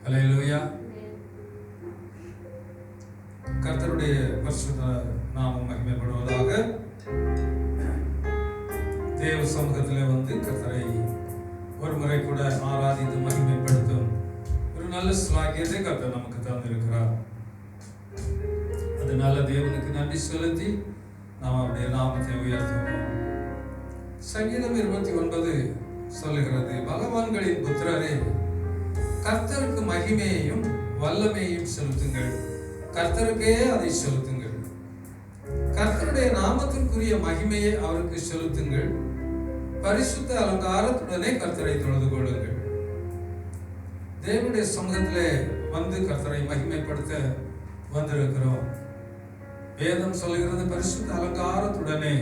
ஹல்லேலூயா. கர்த்தருடைய பரிசுத்த நாமம் மகிமைப்படுவதாக. தேவ சமூகத்திலே வந்து கர்த்தரை ஒரு முறை கூட ஆராதித்து மகிமைப்படுத்தும் ஒரு நல்ல ஸ்லாக்கியத்தை கர்த்தர் நமக்கு தந்திருக்கிறார். அதனால தேவனுக்கு நன்றி செலுத்தி நாம் அவருடைய நாமத்தை உயர்த்துவோம். சங்கீதம் 29 சொல்லுகிறது, பகவான்களின் புத்திரரே, கர்த்தருக்கு மகிமையையும் வல்லமையையும் செலுத்துங்கள், கர்த்தருக்கே அதை செலுத்துங்கள். கர்த்தருடைய நாமத்திற்குரிய மகிமையை அவருக்கு செலுத்துங்கள், பரிசுத்த அலங்காரத்துடனே கர்த்தரை தொழுது கொள்ளுங்கள். தேவனுடைய சமூகத்திலே வந்து கர்த்தரை மகிமைப்படுத்த வந்திருக்கிறோம். வேதம் சொல்லுகிறது, பரிசுத்த அலங்காரத்துடனே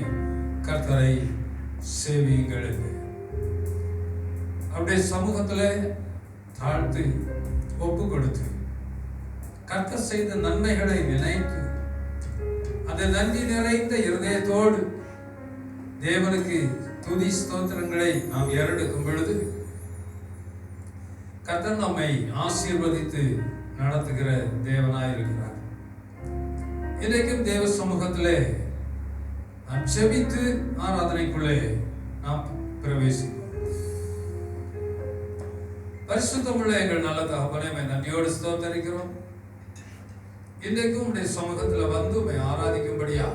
கர்த்தரை சேவியுங்கள். அப்படியே சமூகத்திலே தாழ்த்து ஒப்பு கொடுத்து கர்த்தர் செய்த நன்மைகளை நினைத்து அந்த நன்றி நிறைந்த இருதயத்தோடு தேவனுக்கு துதி ஸ்தோத்திரங்களை நாம் ஏறெடுக்கும் பொழுது கர்த்தர் நம்மை ஆசீர்வதித்து நடத்துகிற தேவனாயிருக்கிறார். இன்றைக்கும் தேவ சமூகத்திலே நாம் செபித்து ஆராதனைக்குள்ளே நாம் பிரவேசிப்போம். பரிசுத்தமுள்ள எங்கள் நல்ல தகப்பனே, நன்றியோடு ஸ்தோத்தரிக்கிறோம். இன்றைக்கும் உடைய சமூகத்தில் வந்து உம்மை ஆராதிக்கும்படியா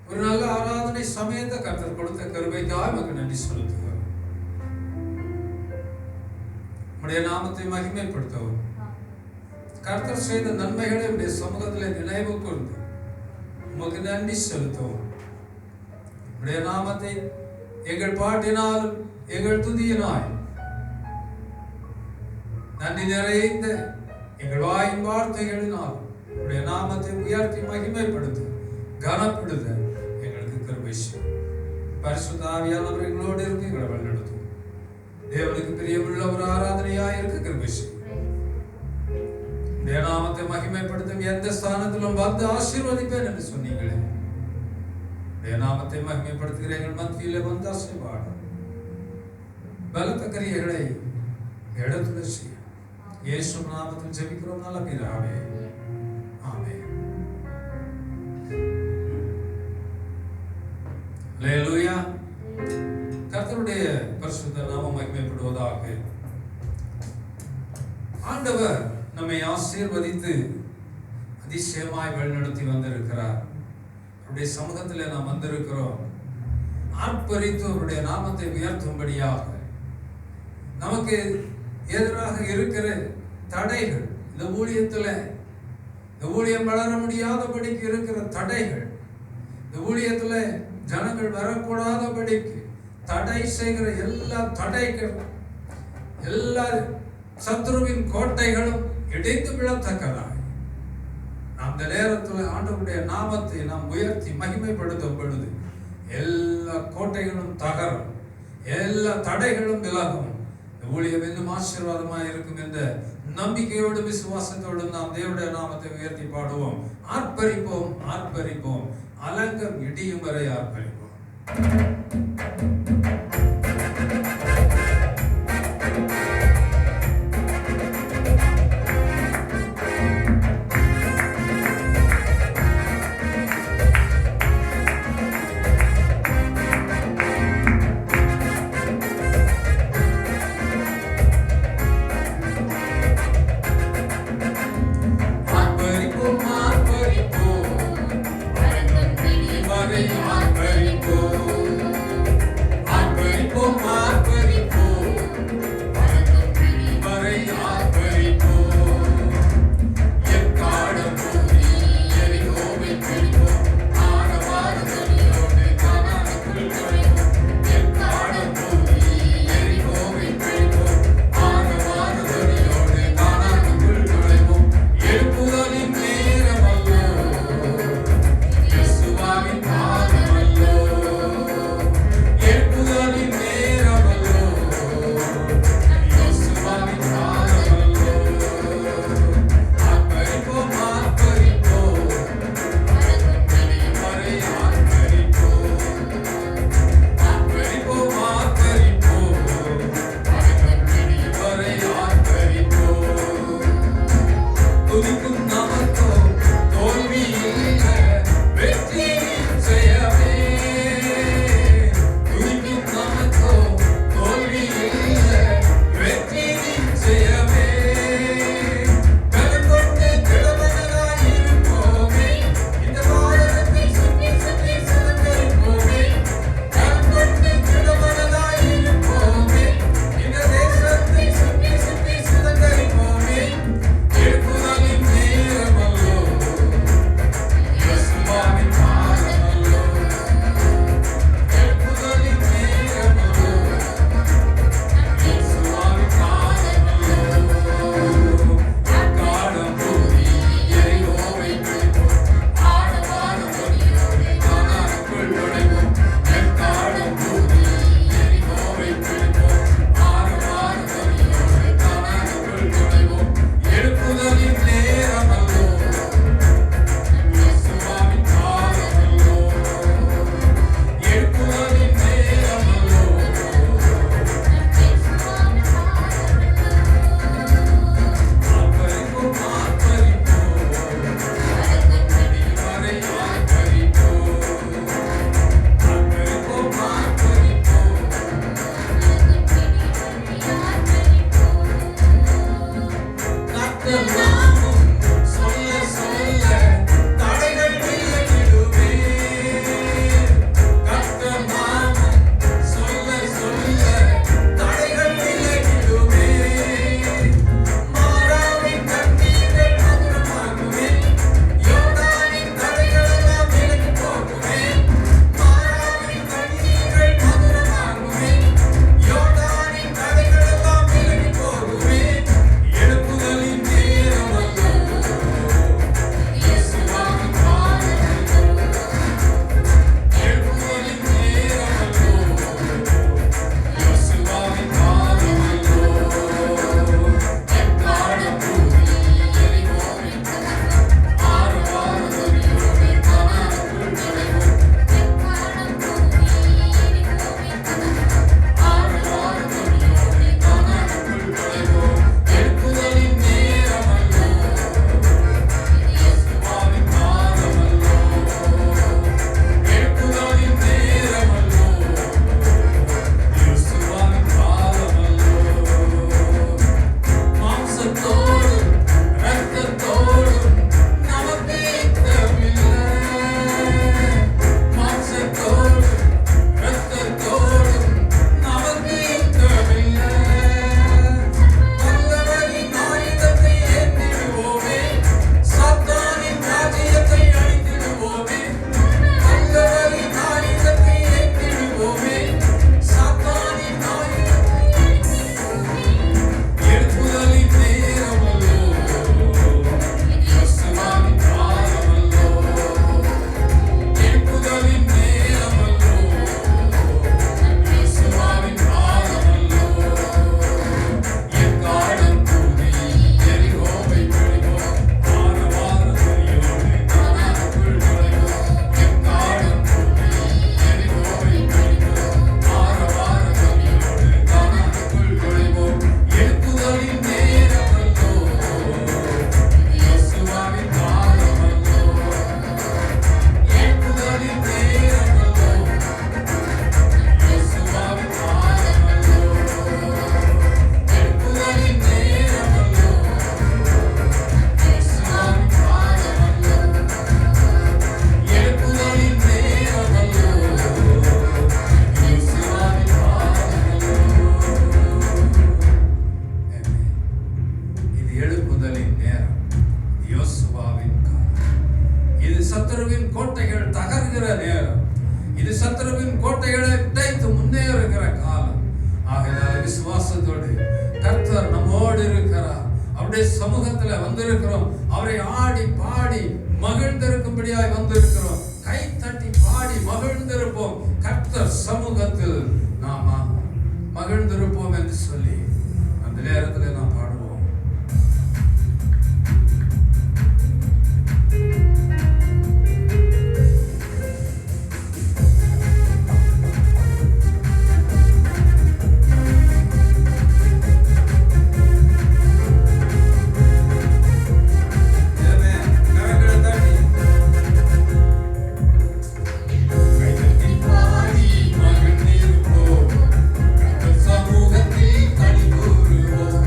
ஒரு நல்ல ஆராதனை சமயத்தை கர்த்தர் கொடுத்த கிருபைக்காக உமக்கு நன்றி செலுத்துகிறோம். உம்முடைய நாமத்தை மகிமைப்படுத்தவும், கர்த்தர் செய்த நன்மைகளை உடைய சமூகத்தில் நினைவு கொண்டு உமக்கு நன்றி செலுத்தவும். உடைய நாமத்தை எங்கள் பாட்டினாலும் எங்கள் துதியினாய் நன்றி நிறைந்த எங்கள் வாயின் வார்த்தைகளினால் உடைய நாமத்தை உயர்த்தி மகிமைப்படுத்த கனப்படுத்த எங்களுக்கு கிருபை செய்யும். பரிசுத்த ஆவியானவர் எங்களோடு இருந்து எங்களை வழிநடத்தும். தேவனுக்கு பிரியமுள்ள ஒரு ஆராதனையாய் இருக்க கிருபை செய்யும். உடைய நாமத்தை மகிமைப்படுத்தும் எந்த ஸ்தானத்திலும் வந்து ஆசீர்வதிப்பேன் என்று சொன்னீங்களே, உடைய நாமத்தை மகிமைப்படுத்துகிற எங்கள் மத்தியிலே வந்து ஆசீர்வாதம் பலத்த கிரியைகளை இடத்துல செய்யும். இயேசு நாமத்தில் ஜெபிக்கிறோம் நல்ல பிதாவே, ஆமென். ஹல்லேலூயா. கர்த்தருடைய பரிசுத்த நாமம் மகிமைப்படுவதாக. ஆண்டவர் நம்மை ஆசீர்வதித்து அதிசயமாய் வழிநடத்தி வந்திருக்கிறார். அவருடைய சமூகத்தில் நாம் வந்திருக்கிறோம். ஆர்ப்பரித்து அவருடைய நாமத்தை உயர்த்தும்படியாக நமக்கு எதிராக இருக்கிற தடைகள், இந்த ஊழியத்தில் இந்த ஊழியம் வளர முடியாதபடிக்கு இருக்கிற தடைகள், இந்த ஊழியத்தில் ஜனங்கள் வரக்கூடாதபடிக்கு தடை செய்கிற எல்லா தடைகள், எல்லா சத்ருவின் கோட்டைகளும் இடிந்து விழத்தக்கதாக அந்த நேரத்தில் ஆண்டவருடைய நாமத்தை நாம் உயர்த்தி மகிமைப்படுத்தும் பொழுது எல்லா கோட்டைகளும் தகரும், எல்லா தடைகளும் விலகும். ஊழியம் இன்னும் ஆசீர்வாதமாக இருக்கும் என்ற நம்பிக்கையோடு விசுவாசத்தோடு நாம் தேவனுடைய நாமத்தை உயர்த்தி பாடுவோம். ஆர்ப்பரிப்போம், ஆர்ப்பரிப்போம், அலங்கம் இடியும் வரை ஆர்ப்பரிப்போம். ஆர்ப்பரிப்போம், கோட்டைகள் தகர்கிற நேரம், இது சத்துருவின் கோட்டைகளை உடைத்து முன்னேறுகிற காலம். ஆகையால் விசுவாசத்தோடு கர்த்தர் நம்மோடு இருக்கிறார். அவருடைய சமூகத்துல வந்திருக்கிறோம். அவரை ஆடி பாடி மகிழ்ந்திருக்கும்படியாய் வந்திருக்கிறோம். கை தட்டி பாடி மகிழ்ந்திருப்போம். கர்த்தர் சமூகத்தில் நாம மகிழ்ந்திருப்போம் என்று சொல்லி அந்த நேரத்தில் நாம் பாடுவோம். சமூகத்தில் கனி கூறுவோம்.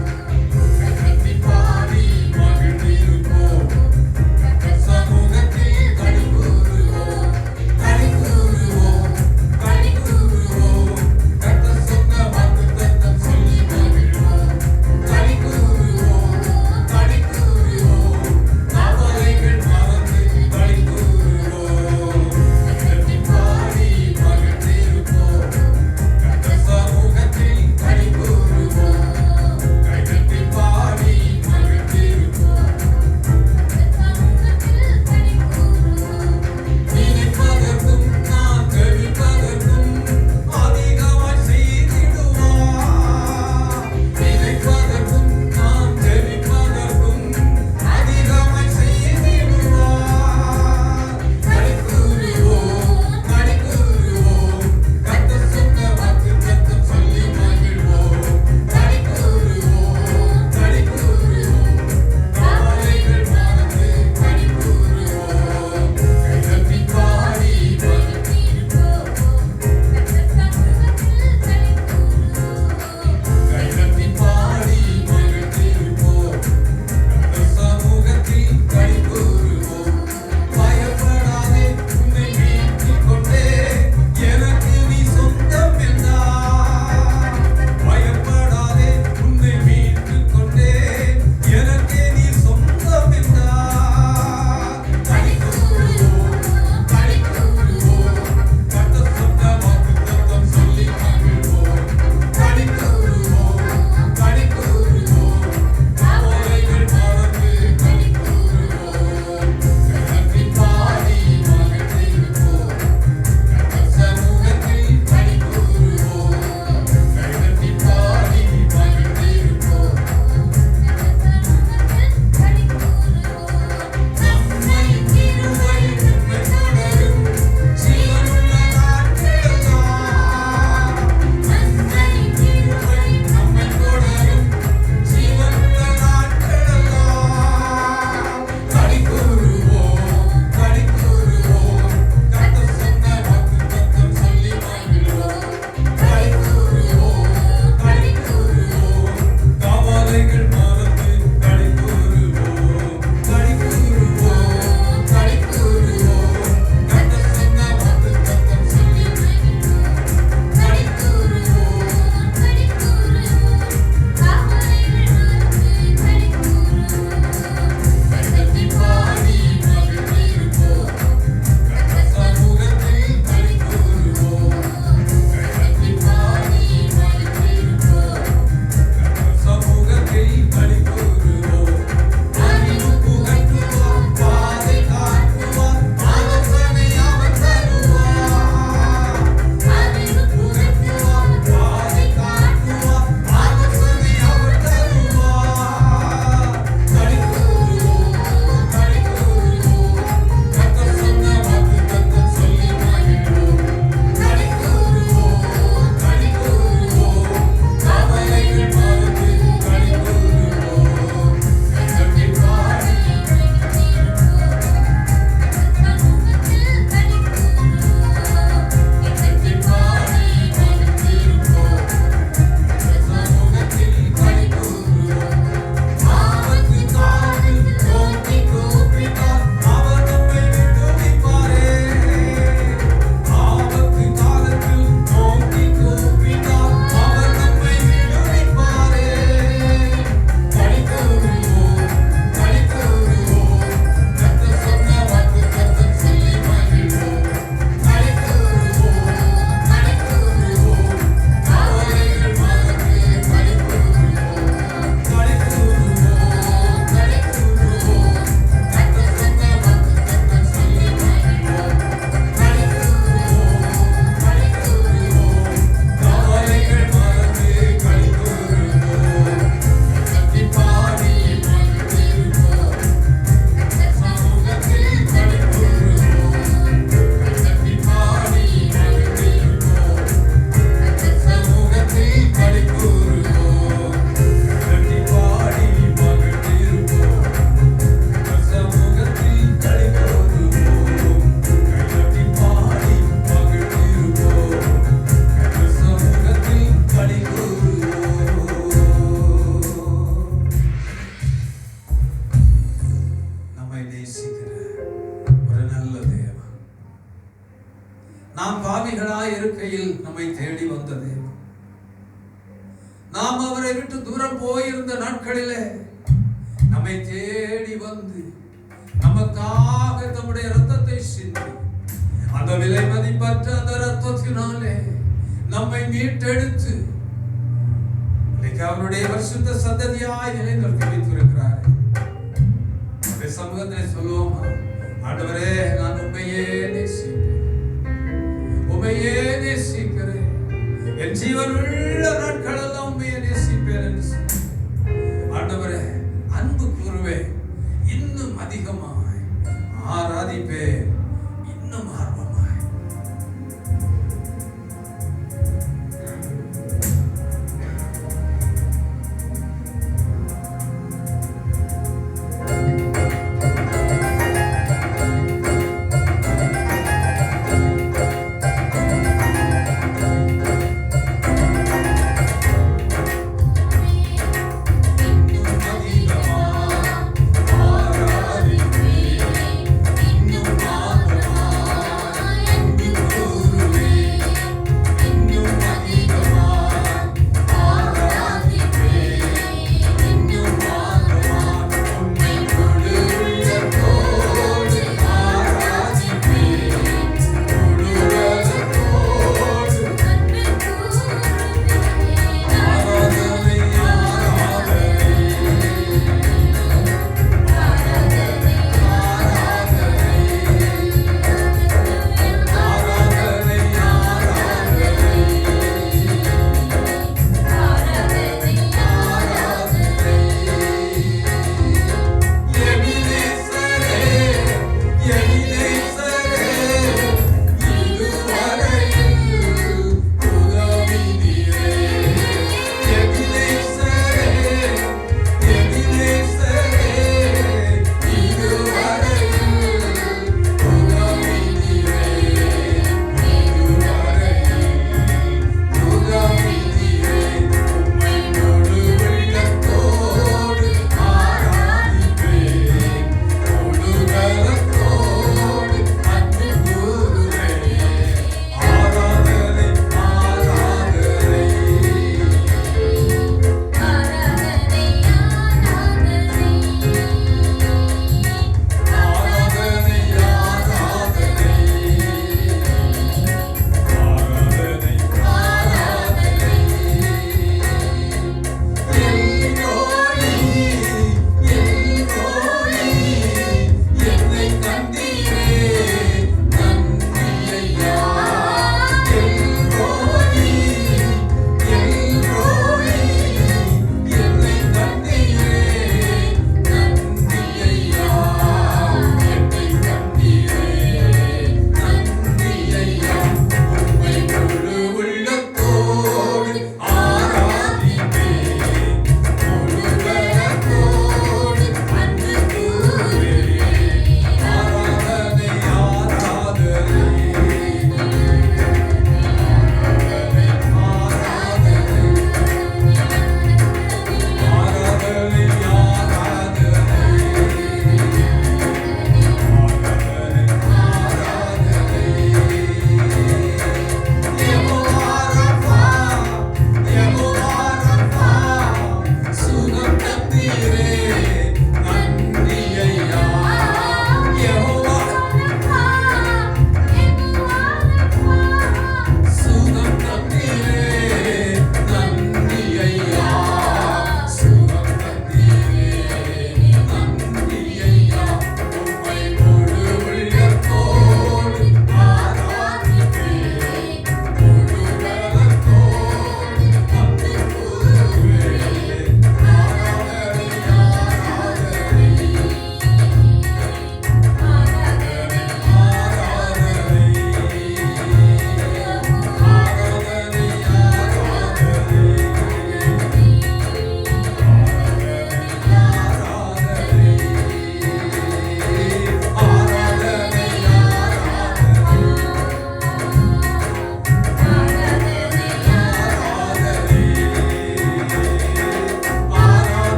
நாம் பாவிகளாய் இருக்கையில் நம்மை தேடி வந்தது. நாம் அவரை விட்டு தூரம் போயிருந்த நாட்களிலே நம்மை தேடி வந்து நமக்காக தம்முடைய இரத்தத்தை சிந்தி அந்த விலை மதிப்பற்ற அந்த இரத்தத்தினாலே நம்மை மீட்டெடுத்து அவருடைய பரிசுத்த சந்ததியாய் நிலைநிறுத்தி வைத்திருக்கிறார். சமூகத்திலே சொல்லுவோம், ஆண்டவரே, நான் உண்மையே நேசிக்கிறேன், உண்மையே நேசிக்கிறேன், என் ஜீவன் உள்ள நாட்கள் எல்லாம் உண்மையை நேசிப்பேன் என்று ஆண்டவரே அன்பு கூறுவேன், இன்னும் அதிகமாய் ஆராதிப்பேன், இன்னும் ஆர்வமாய்.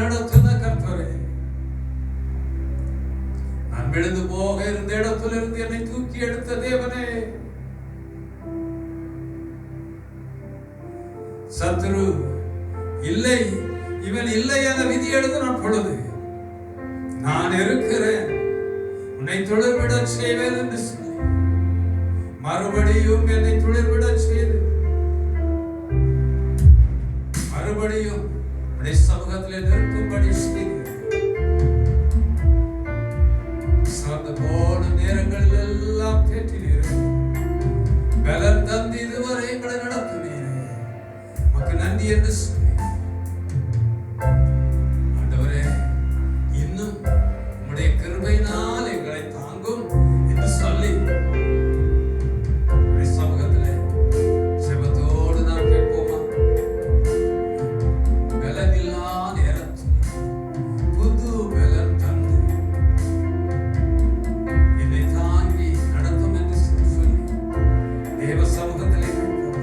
நடத்தின கர்த்தரே, நான் விழுந்து போக இருந்த இடத்திலிருந்து என்னை தூக்கி எடுத்த தேவனே, சத்ரு இல்லை, இவன் இல்லை என விதி எழுதின பொழுது நான் இருக்கிறேன், உன்னை துளிர்விட செய்வேன் என்று சொல்லி மறுபடியும் என்னை துளிர்விட செய்து மறுபடியும் உன்னை சமூகத்தில் நிற்கும்படி செய்து சார்ந்த போன நேரங்களில் எல்லாம் தேற்றினீர்கள், பலன் தந்து இதுவரை எங்களை நடத்தினீரே, உமக்கு நன்றி என்று சொல்லி ஆண்டவரே, இன்னும் உம்முடைய கிருபையினால் எங்களை தாங்கும் என்று சொல்லி சமூகத்திலே செபத்தோடு நாம் கேட்போமா? பலனில்லா நேரத்தில் புது பலன் தந்து என்னை தாங்கி நடத்தும் என்று சொல்லி தேவ சமூகத்திலே கேட்போமா?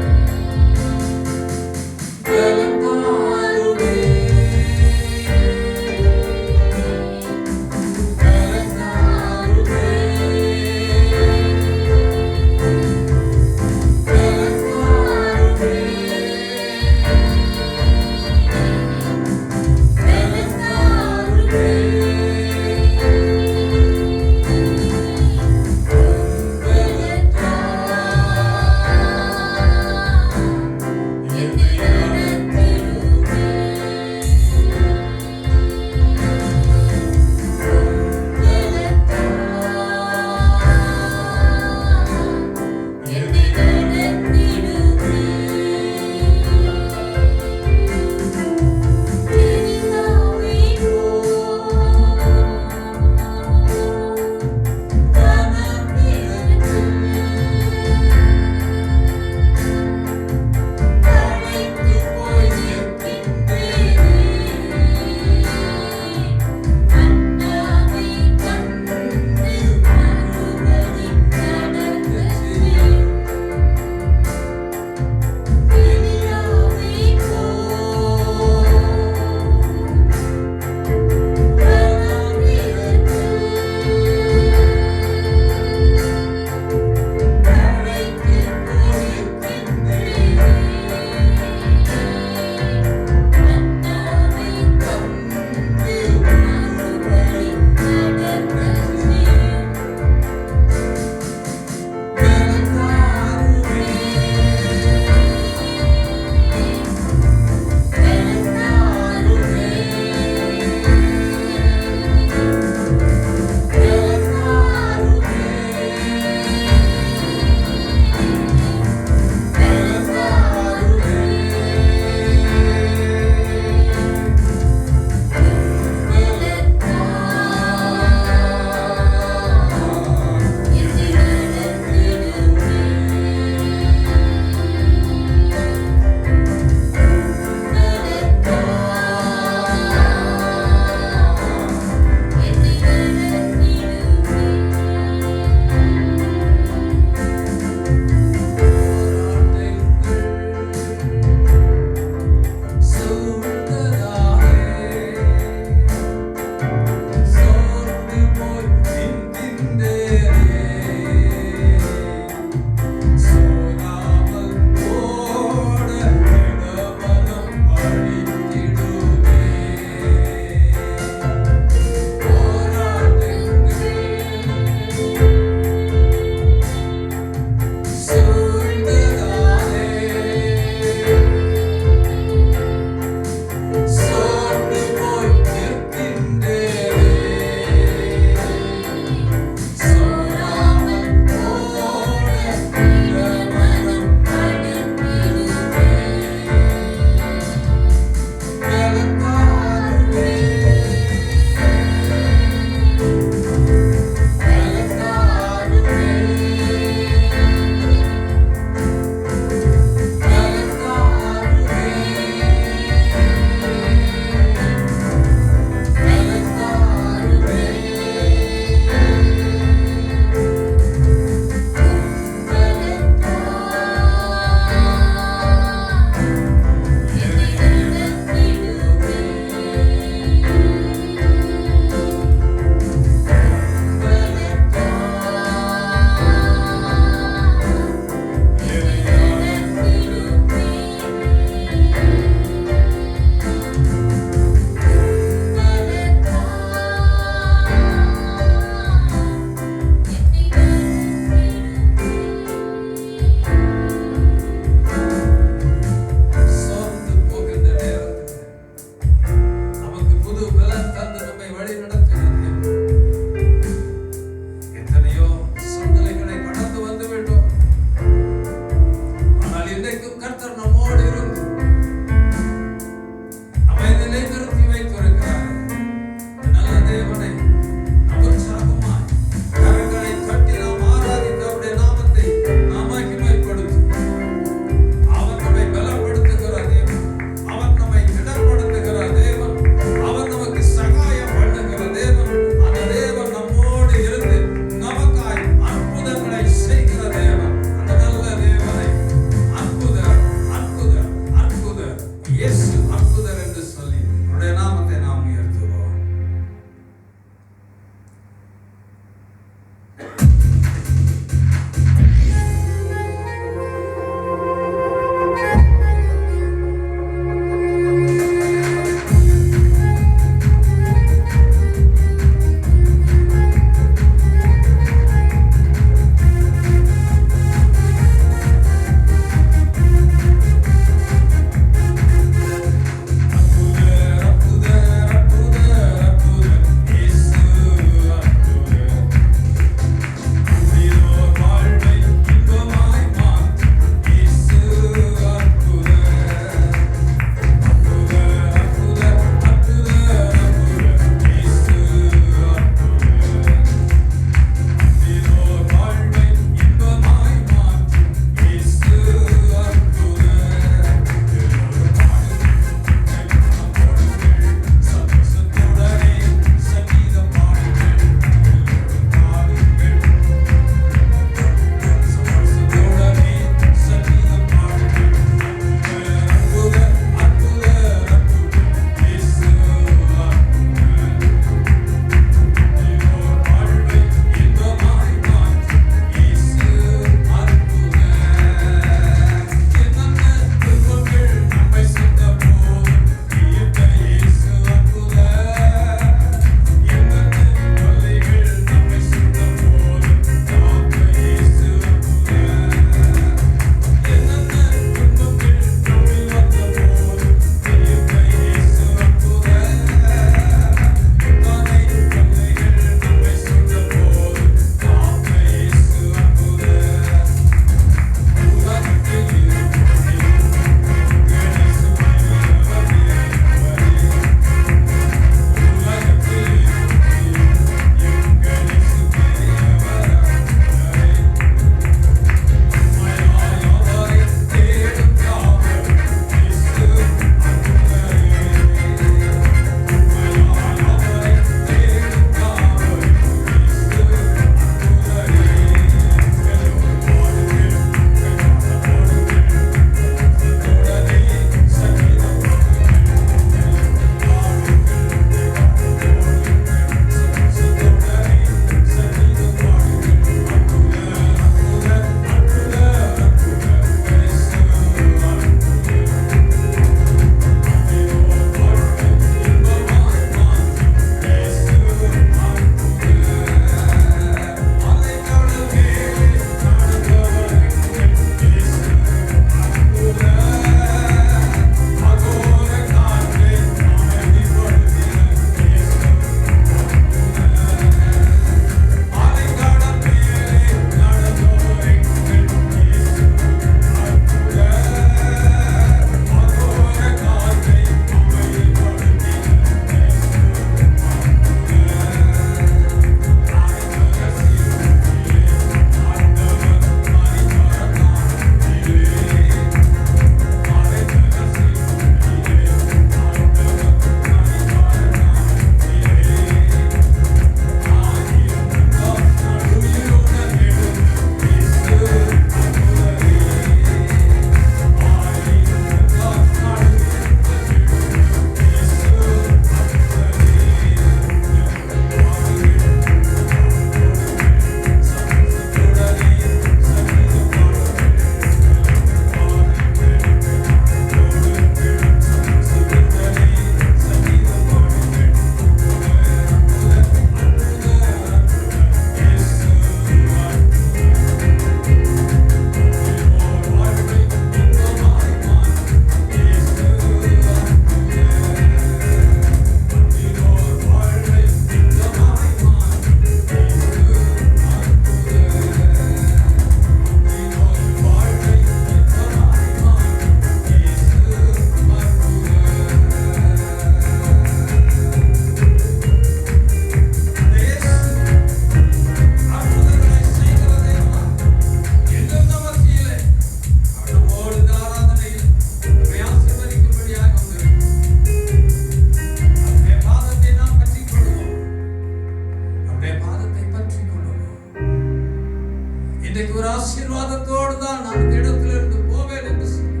இன்றைக்கு ஒரு ஆசீர்வாதத்தோடு தான் நான் இந்த இடத்திலிருந்து போவேன் என்று சொல்லி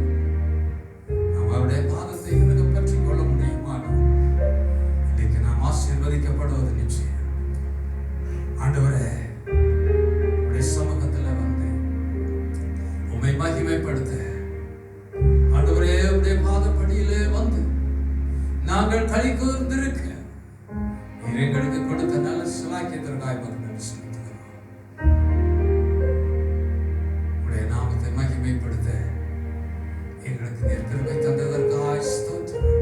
நாம் அவருடைய பாதத்தை எனக்கு பற்றி கொள்ள முடியுமானால் இன்றைக்கு நாம் ஆசீர்வதிக்கப்படுவது நிச்சயம். ஆண்டவரே, உடைய சமூகத்தில் வந்து உம்மை மகிமைப்படுத்த, ஆண்டவரே உடைய பாதப்படியிலே வந்து நாங்கள் களி கூர்ந்திருக்க எங்களுக்கு கொடுத்த நல்ல சிலாக்கியத்திற்காக நன்றி செலுத்துகிறோம். உடைய நாமத்தை மகிமைப்படுத்த எங்களுக்கு கிருபை தந்ததற்காக ஸ்தோத்திரம்.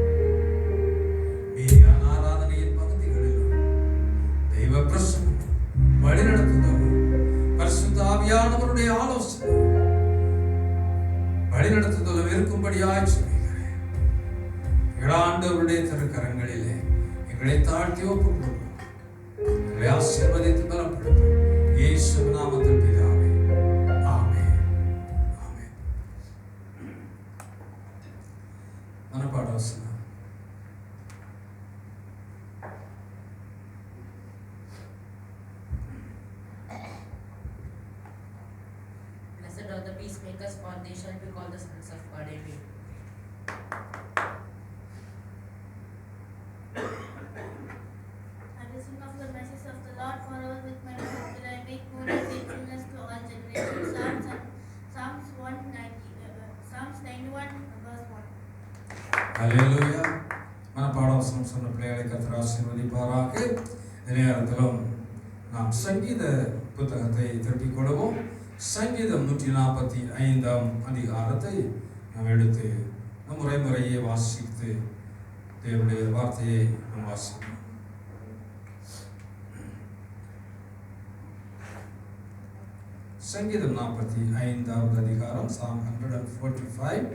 மீதியான ஆராதனையின் பகுதிகளிலும் தெய்வ பிரசன்னம் வழிநடத்துதல், பரிசுத்த ஆவியானவருடைய ஆலோசனை வழிநடத்துதலும் இருக்கும்படியாய் சொல்கிறேன். ஆண்டவருடைய திருக்கரங்களிலே எங்களை தாழ்த்தி ஒப்புக்கொள்வோம். எங்களை ஆசீர்வதித்து பலப்படுத்தும். இயேசு நாமத்தில் பிதாவே, ஆமென். ஆமென். மனப்பாட வசனம். Blessed are the peacemakers, for they shall be called the sons of God. Amen. I will sing of the mercies of the Lord forever. With my mouth will I make known His faithfulness to all generations. Psalms 91 verse 1. ஹல்லேலூயா. மனப்பாட வசனம் சொன்ன பிள்ளைகளை கர்த்தர் ஆசீர்வதிப்பாராக. நேரத்திலும் நாம் சங்கீத புத்தகத்தை திருப்பிக் கொள்வோம். சங்கீதம் 145 அதிகாரத்தை நாம் எடுத்து நம் முறையே வாசித்து தேவனுடைய வார்த்தையை நாம் வாசிப்போம். சங்கீதம் 45 அதிகாரம், Psalm 145.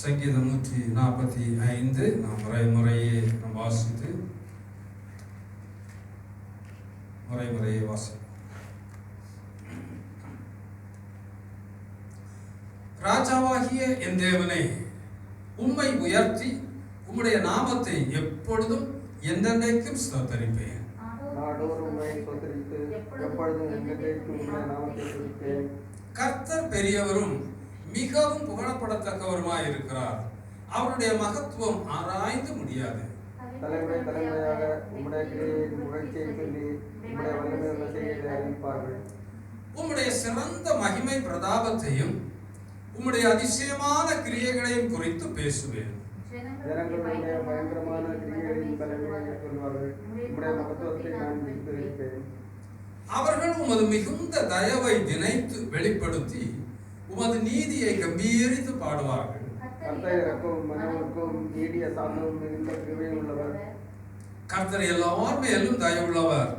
சங்கீதம் 145 நாம் முறையே நாம் வாசித்து முறையே வாசிப்போம். ராஜாவாகிய என் தேவனே, உம்மை உயர்த்தி உம்முடைய நாமத்தை எப்பொழுதும் என்றென்றைக்கும் ஸ்தோத்தரிப்பேன். கர்த்தர் பெரியவரும் மிகவும் புகழப்படத்தக்கவருமாய் இருக்கிறார். அவருடைய மகத்துவம் ஆராய்ந்து முடியாது. தலைமுறை தலைமுறையாக உம்முடைய கிரியையின் புகழ்ச்சியை சொல்லி உம்முடைய வல்லமையுள்ள செய்திகளை அறிவிப்பார்கள். உம்முடைய சிறந்த மகிமை பிரதாபத்தையும் உம்முடைய அதிசயமான கிரியைகளையும் குறித்து பேசுவேன். ஜனங்களுடைய பயங்கரமான கிரியைகளின் தலைமையை சொல்வார்கள். உம்முடைய மகத்துவத்தை நான் விசுவசிப்பேன். அவர்கள் உமது மிகுந்த தயவை நினைத்து வெளிப்படுத்தி உமது நீதியை கம்பீரித்து பாடுவார்கள். கர்த்தர் இறக்கும் மனமுக்கும் நீடிய சாந்தமும் மிகுந்த கிருபை உள்ளவர். கர்த்தர் எல்லார் மேலும் தயவுள்ளவர்.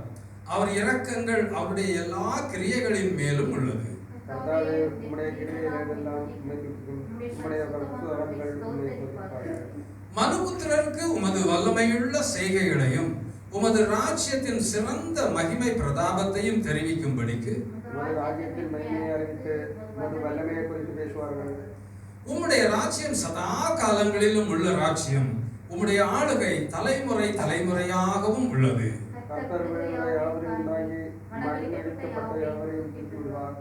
அவர் இரக்கங்கள் அவருடைய எல்லா கிரியைகளின் மேலும் உள்ளது. கர்த்தாவே, உம்முடைய கிரியைகள் எல்லாம் உம்மை துதிக்கும். உம்முடைய பரிசுத்தவான்கள் உம்மை துதிப்பார்கள். மனுபுத்திரருக்கு உமது வல்லமையுள்ள செய்கைகளையும் உமது ராஜ்யத்தின் சிறந்த மகிமை பிரதாபத்தையும் தெரிவிக்கும்படிக்கு உமது ராஜ்யத்தின் மகிமையை அறிவித்து உமது வல்லமையை குறித்து பேசுவார்கள். உம்முடைய ராஜ்யம் சதா காலங்களிலும் உள்ள ராஜ்யம். உம்முடைய ஆளுகை தலைமுறை தலைமுறையாகவும் உள்ளது. கர்த்தர் யாவரையும் உண்டாகி மகிமைப்படுத்தப்பட்ட யாவரையும் தூக்கி விடுவார்.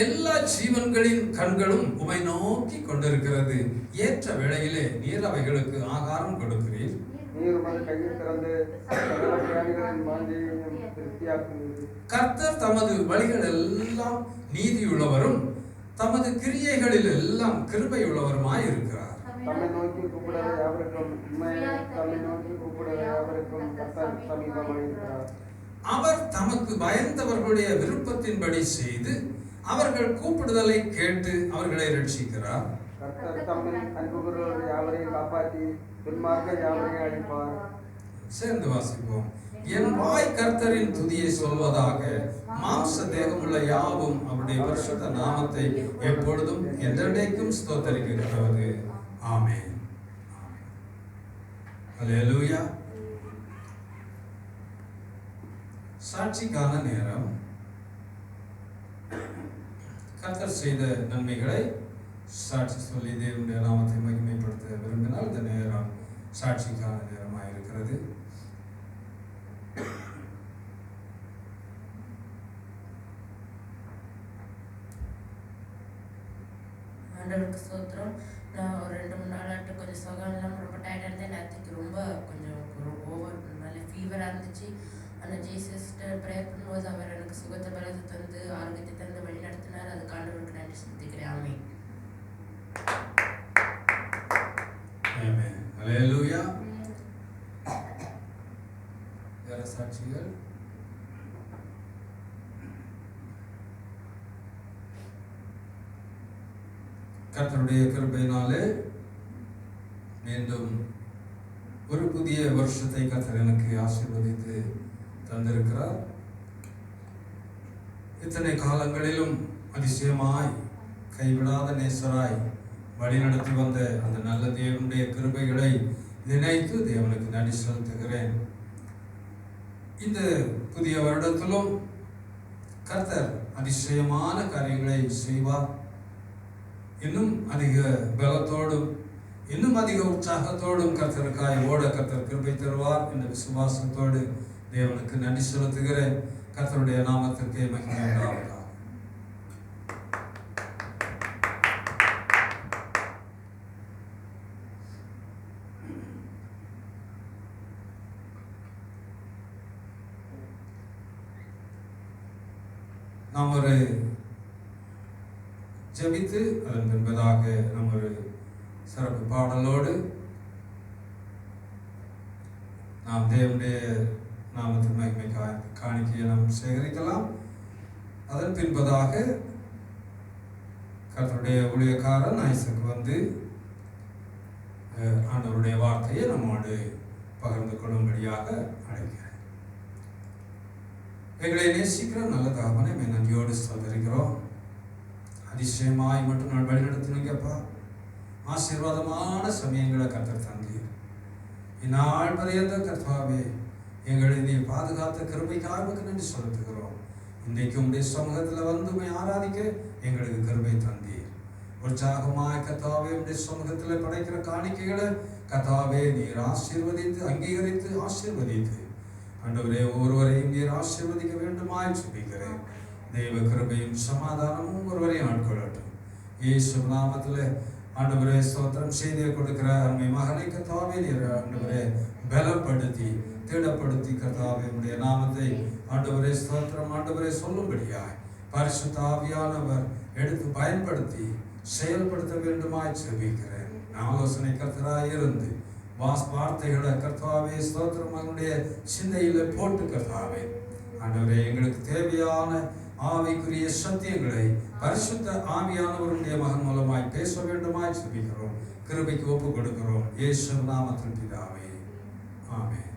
எல்லா ஜீவன்களின் கண்களும் உமை நோக்கி கொண்டிருக்கிறது. ஏற்ற வேளையிலே நீர் அவைகளுக்கு ஆகாரம் கொடுக்கிறீர். நீர் உமது கையில் திறந்து சகல பிராணிகளின் வாஞ்சையையும் திருப்தியாக்குகிறீர். கர்த்தர் தமது வழிகள் எல்லாம் நீதியுள்ளவரும் தமது கிரியைகளில் எல்லாம் கிருபையுள்ளவருமாய் இருக்கிறார். தம்மை நோக்கி கூப்பிடுற யாவருக்கும் தம்மை நோக்கி கூப்பிடுற யாவருக்கும் கர்த்தர் சமீபமாய் இருக்கிறார். அவர் தமக்கு பயந்தவர்களுடைய விருப்பத்தின்படி செய்து அவர்கள் கூப்பிடுதலை கேட்டு அவர்களை ரட்சிக்கிறார். கர்த்தர் தம்மை அன்புகிறவர் யாவரையும் காப்பாற்றி துன்மார்க்க யாவரையும் அழிப்பார். சேர்ந்து வாசிப்போம். என் வாய் கர்த்தரின் துதியை சொல்வதாக, மாம்ச தேகமுள்ள யாவும் அவருடைய பரிசுத்த நாமத்தை எப்பொழுதும் என்றென்றைக்கும் ஸ்தோத்தரிக்கிறது. ஆமென். அல்லேலூயா. சாட்சிக்கான நேரம். கர்த்தர் செய்த நன்மைகளை சாட்சி சொல்லி தேவனுடைய நாமத்தை மகிமைப்படுத்த விரும்பினால் இந்த நேரம் சாட்சிக்கான நேரமாக இருக்கிறது. ஆண்டவருக்கு ஸ்தோத்திரம். நான் ஒரு 2-3 நாளாட்டு கொஞ்சம் சுகம் இல்லாமல் ரொம்ப டயர்டாக இருந்தேன். நேற்றுக்கு ரொம்ப கொஞ்சம் ஓவர் நல்ல ஃபீவராக இருந்துச்சு. ஆனால் ஜீசஸ்டர் ப்ரேயர் பண்ணும்போது அவர் எனக்கு சுகத்தை பலத்தை தந்து ஆரோக்கியத்தை தந்து வழி நடத்தினார். அதுக்கு ஆண்டவருக்கு நன்றி செலுத்திக்கிறேன். ஆமென். ஆமென். ஹல்லேலூயா. வேற சாட்சிகள்? கர்த்தருடைய கிருபையினாலே மீண்டும் ஒரு புதிய வருஷத்தை கர்த்தர் எனக்கு ஆசீர்வதித்து தந்திருக்கிறார். இத்தனை காலங்களிலும் அதிசயமாய் கைவிடாத நேசராய் வழிநடத்தி வந்த அந்த நல்ல தேவனுடைய கிருபைகளை நினைத்து தேவனுக்கு நன்றி செலுத்துகிறேன். இந்த புதிய வருடத்திலும் கர்த்தர் அதிசயமான காரியங்களை செய்வார். இன்னும் அதிக பலத்தோடும் இன்னும் அதிக உற்சாகத்தோடும் கர்த்தருக்காய் ஓட கர்த்தர் கிருபை தருவார் என்ற விசுவாசத்தோடு தேவனுக்கு நன்றி செலுத்துகிறேன். கர்த்தருடைய நாமத்திற்கே மகிமை உண்டாவதாக. நாம் ஒரு ஜெபித்து அதன் பின்பதாக நாம் ஒரு சிறப்பு பாடலோடு நாம் தேவனுடைய நாமத்தின் மகிமை காணிக்கையை நாம் சேகரிக்கலாம். அதன் பின்பதாக கர்த்தருடைய ஊழியக்காரன் ஐசக் வந்து ஆண்டவருடைய வார்த்தையை நம்மோடு பகிர்ந்து கொள்ளும்படியாக அழைக்கிறேன். எங்களை நேசிக்கிற நல்ல தகப்பனை நன்றியோடு சந்தரிக்கிறோம். அதிசயமாய் மட்டும் நான் வழிநடத்தினீங்கப்பா. ஆசீர்வாதமான சமயங்களை கர்த்தர் தந்தீர். இந்நாள் பரியந்த கர்த்தாவே எங்களை நீ பாதுகாத்த கிருபைக்காக நன்றி செலுத்துகிறோம். இன்றைக்கு உங்களுடைய சமூகத்தில் வந்து ஆராதிக்க எங்களுக்கு கிருபை தந்தீர். உற்சாகமாய் கர்த்தாவே உங்களுடைய சமூகத்தில் படைக்கிற காணிக்கைகளை கர்த்தாவே நீர் ஆசீர்வதித்து அங்கீகரித்து ஆசீர்வதித்து ஆண்டவரே ஒருவரையும் நீர் ஆசீர்வதிக்க வேண்டுமாய் சொல்லிக்கிறேன். தெய்வ கிருபையும் சமாதானமும் ஒருவரையும் ஆட்கொள்ளட்டும். இயேசு நாமத்தில் ஆண்டவரே ஸ்தோத்திரம் செய்தியை கொடுக்கிற அருமை மகனை கர்த்தாவே நீர் ஆண்டவரே பலப்படுத்தி திடப்படுத்தி கர்த்தாவே உடைய நாமத்தை ஆண்டவரே ஸ்தோத்திரம் ஆண்டவரே சொல்லும்படியாய் பரிசுத்த ஆவியானவர் எடுத்து பயன்படுத்தி செயல்படுத்த வேண்டுமாய் செபிக்கிறேன். ஆலோசனை கர்த்தராய் இருந்து வார்த்தைகளை கர்த்தாவே ஸ்தோத்திரம் அவனுடைய சிந்தையில போட்டு கர்த்தாவே ஆண்டவரே எங்களுக்கு தேவையான ஆவிக்குரிய சத்தியங்களை பரிசுத்த ஆவியானவருடைய மகன் மூலமாய் பேச வேண்டுமாய் செபிக்கிறோம். கிருபைக்கு ஒப்பு கொடுக்கிறோம். இயேசு நாமத்தில் பிதாவே, ஆமென்.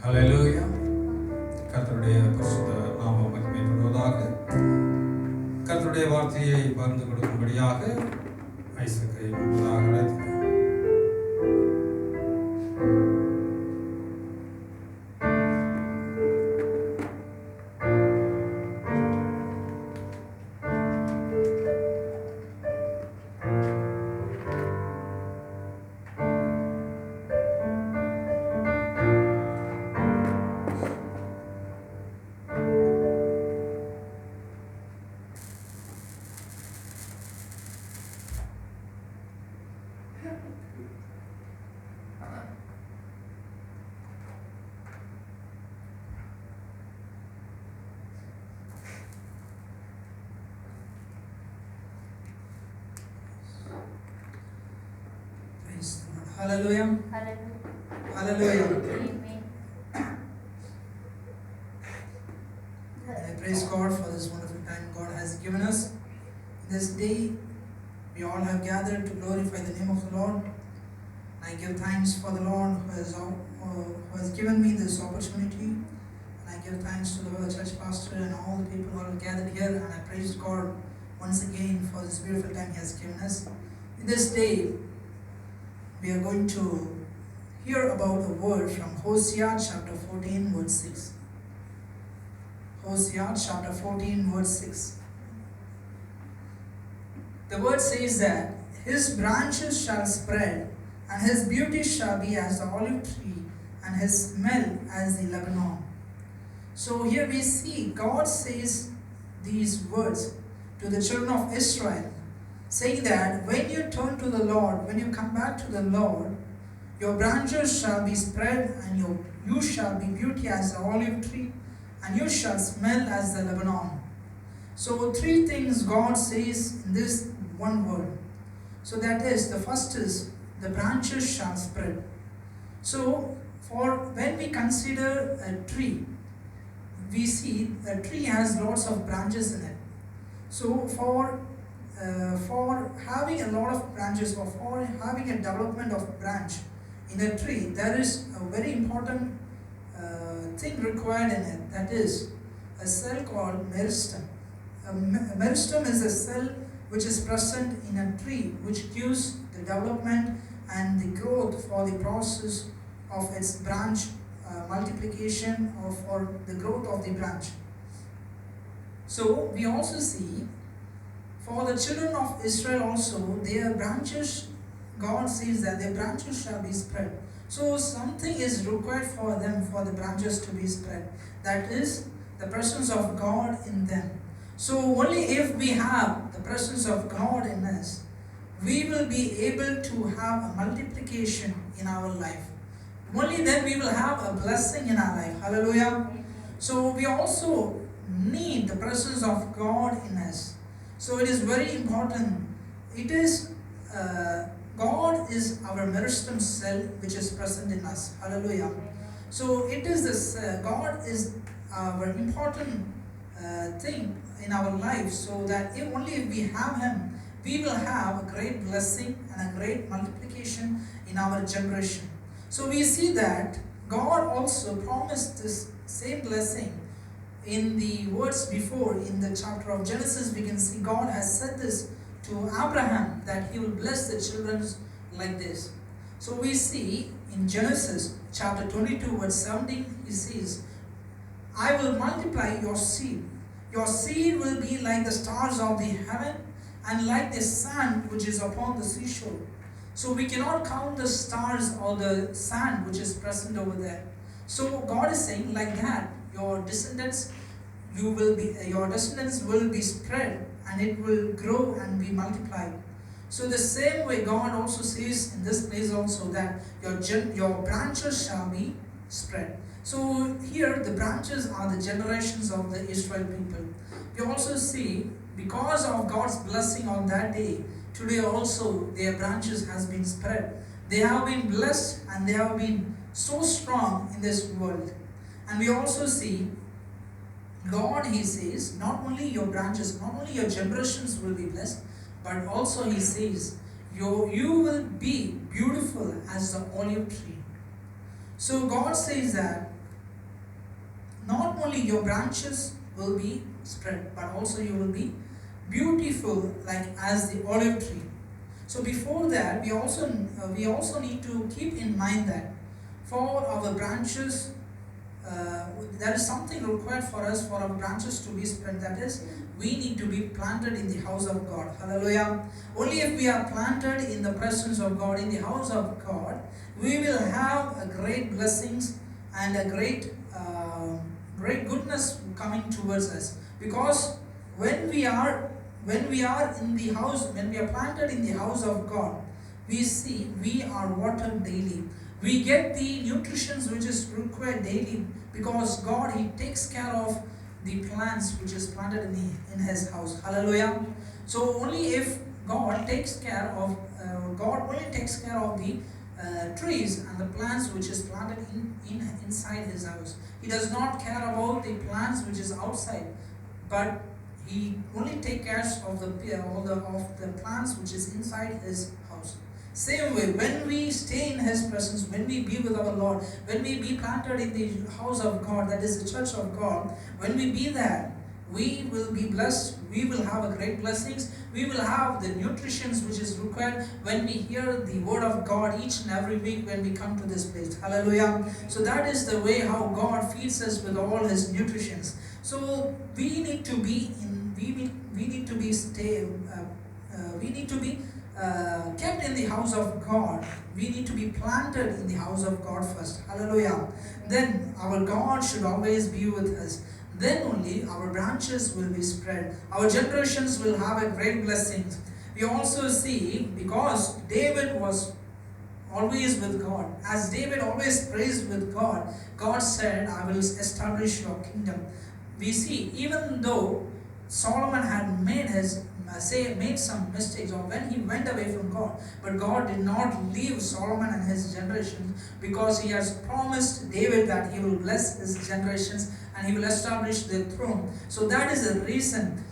ஹல்லேலூயா. கர்த்தருடைய பரிசுத்த நாமம் மகிமைப்படுவதாக. கர்த்தருடைய வார்த்தையை பகிர்ந்து கொடுக்கும்படியாக ஐசக்கை முன்பதாக அழைக்கிறேன். Hallelujah. Hallelujah. Amen. I praise God for this wonderful time God has given us. This day, we all have gathered to glorify the name of the Lord. I give thanks for the Lord who has given me this opportunity. And I give thanks to the church pastor and all the people who are gathered here. And I praise God once again for this beautiful time He has given us. In this day, we are going to hear about a word from Hosea chapter 14 verse 6. Hosea chapter 14 verse 6. The word says that his branches shall spread, and his beauty shall be as the olive tree, and his smell as the Lebanon. So here we see God says these words to the children of Israel, saying that when you turn to the Lord, when you come back to the Lord, your branches shall be spread, and you shall be beauty as the olive tree, and you shall smell as the Lebanon. So 3 things God says in this one word. So that is, the first is, the branches shall spread. So for when we consider a tree, we see a tree has lots of branches in it. So for having a lot of branches, or for having a development of branch in a tree, there is a very important thing required in it, that is a cell called meristem. Meristem is a cell which is present in a tree, which gives the development and the growth for the process of its branch multiplication, or for the growth of the branch. So we also see for the children of Israel also, their branches, God says that their branches shall be spread. So something is required for them, for the branches to be spread. That is the presence of God in them. So only if we have the presence of God in us, we will be able to have a multiplication in our life. Only then we will have a blessing in our life. Hallelujah. So we also need the presence of God in us. So it is very important. It is God is our meristem cell which is present in us. Hallelujah. So it is this God is our important thing in our life, so that only if we have Him, we will have a great blessing and a great multiplication in our generation. So we see that God also promised this same blessing in the words before. In the chapter of Genesis, we can see God has said this to Abraham, that He will bless the children like this. So we see in Genesis chapter 22 verse 17, He says, I will multiply your seed. Your seed will be like the stars of the heaven, and like the sand which is upon the seashore. So we cannot count the stars or the sand which is present over there. So God is saying, like that, your descendants will be spread, and it will grow and be multiplied. So the same way God also says in this place also, that your branches shall be spread. So here the branches are the generations of the Israel people. We also see, because of God's blessing on that day, today also their branches has been spread. They have been blessed, and they have been so strong in this world. And we also see God, He says, not only your branches, not only your generations will be blessed, but also He says, you will be beautiful as the olive tree. So God says that not only your branches will be spread, but also you will be beautiful like as the olive tree. So before that, we also need to keep in mind that for our branches, there is something required for us for our branches to be spread. That is, we need to be planted in the house of God. Hallelujah. Only if we are planted in the presence of God, in the house of God, we will have a great blessings and a great goodness coming towards us. Because when we are in the house, when we are planted in the house of God, we see we are watered daily. We get the nutrition which is required daily, because God, He takes care of the plants which is planted in His house. Hallelujah. So only if God takes care of the trees and the plants which is planted inside His house. He does not care about the plants which is outside, but He only takes care of the plants which is inside His house. Same way, when we stay in His presence, when we be with our Lord, when we be planted in the house of God, that is the church of God, when we be there, we will be blessed, we will have a great blessings, we will have the nutrition which is required when we hear the word of God each and every week when we come to this place. Hallelujah. So that is the way how God feeds us with all His nutritions. So we need to be kept in the house of God. We need to be planted in the house of God first. Hallelujah. Then our God should always be with us. Then only our branches will be spread. Our generations will have a great blessing. We also see, because David was always with God, as David always praised with God, God said, I will establish your kingdom. We see, even though Solomon had made some mistakes, or when he went away from God, but God did not leave Solomon and his generations, because He has promised David that He will bless his generations and He will establish the throne. So that is the reason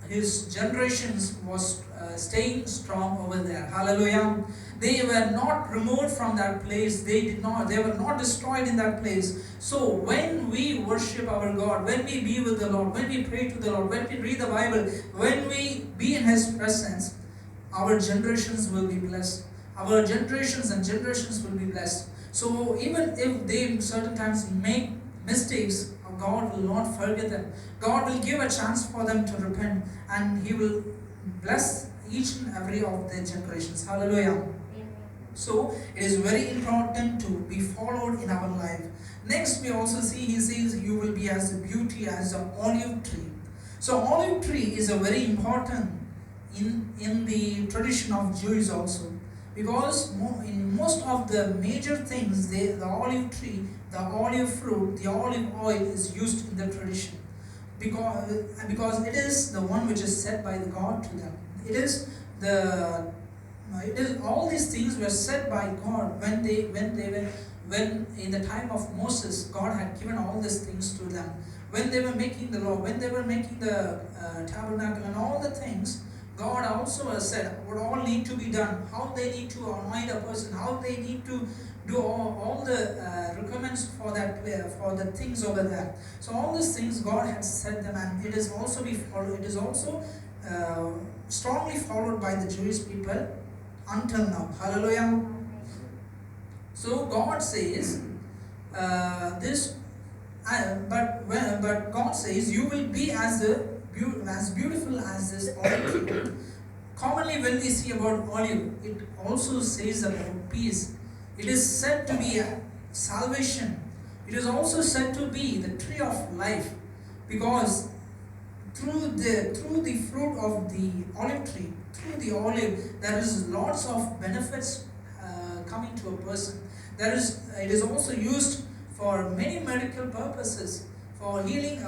his generations was staying strong over there. Hallelujah. They were not removed from that place. They were not destroyed in that place. So when we worship our God, when we be with the Lord, when we pray to the Lord, when we read the Bible, when we be in His presence, our generations will be blessed. Our generations and generations will be blessed. So even if they certain times make mistakes, God will not forget them. God will give a chance for them to repent, and He will bless each and every of their generations. Hallelujah. So it is very important to be followed in our life. Next, we also see He says, you will be as a beauty as an olive tree. So olive tree is a very important in the tradition of Jews also, because in most of the major things, the olive tree, the olive fruit, the olive oil is used in the tradition, because it is the one which is set by the God to them. It is all these things were said by God when in the time of Moses, God had given all these things to them. When they were making the law, when they were making the tabernacle and all the things, God also has said what all need to be done, how they need to anoint a person, how they need to do all the requirements for that, for the things over there. So all these things God has said them, and it is also strongly followed by the Jewish people until now. Hallelujah. So God says but God says, you will be as beautiful as this olive tree. Commonly when we see about olive, it also says about peace. It is said to be a salvation. It is also said to be the tree of life, because through the fruit of the olive tree, through the olive, there is lots of benefits coming to a person. It is also used for many medical purposes, for healing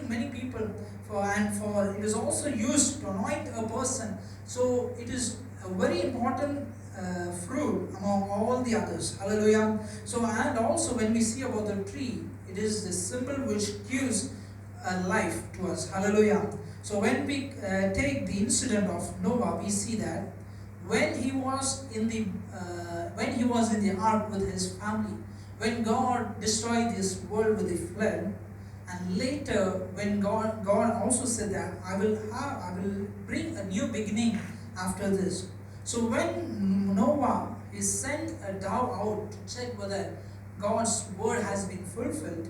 many people, it is also used to anoint a person. So it is a very important fruit among all the others. Hallelujah. So, and also when we see about the tree, it is the symbol which gives a life to us. Hallelujah. So when we take the incident of Noah, we see that when he was in the ark with his family, when God destroyed this world with the flood, And later, when God also said that I will bring a new beginning after this. So when Noah he sent a dove out to check whether God's word has been fulfilled,